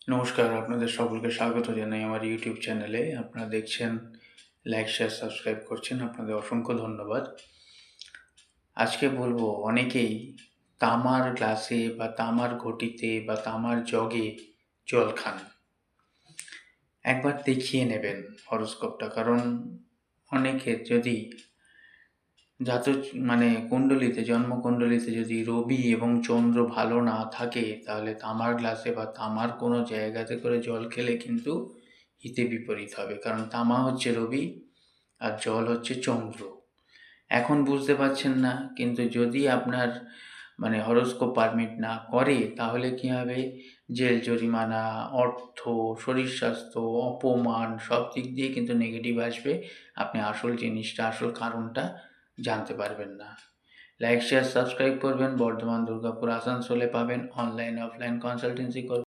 নমস্কার, আপনাদের সকলকে স্বাগত জানাই আমার ইউটিউব চ্যানেলে। আপনারা দেখছেন, লাইক, শেয়ার, সাবস্ক্রাইব করছেন। আপনাদের অসংখ্য ধন্যবাদ। আজকে বলবো অনেকেই তামার গ্লাসে বা তামার ঘটিতে বা তামার জগে জল খান। একবার দেখিয়ে নেবেন হরোস্কোপটা, কারণ অনেকের যদি কুণ্ডলিতে, জন্মকুণ্ডলিতে যদি রবি এবং চন্দ্র ভালো না থাকে, তাহলে তামার গ্লাসে বা তামার কোনো জায়গাতে করে জল খেলে কিন্তু হিতে বিপরীত হবে। কারণ তামা হচ্ছে রবি আর জল হচ্ছে চন্দ্র। এখন বুঝতে পারছেন না, কিন্তু যদি আপনার হরোস্কোপ পারমিট না করে, তাহলে কী হবে? জেল, জরিমানা, অর্থ, শরীর স্বাস্থ্য, অপমান সব দিক দিয়ে কিন্তু নেগেটিভ আসবে। আপনি আসল জিনিসটা, আসল কারণটা জানতে পারবেন না। লাইক, শেয়ার, সাবস্ক্রাইব করবেন। বর্ধমান, দুর্গাপুর, আসানসোলে পাবেন। অনলাইন, অফলাইন কনসালটেন্সি করবেন।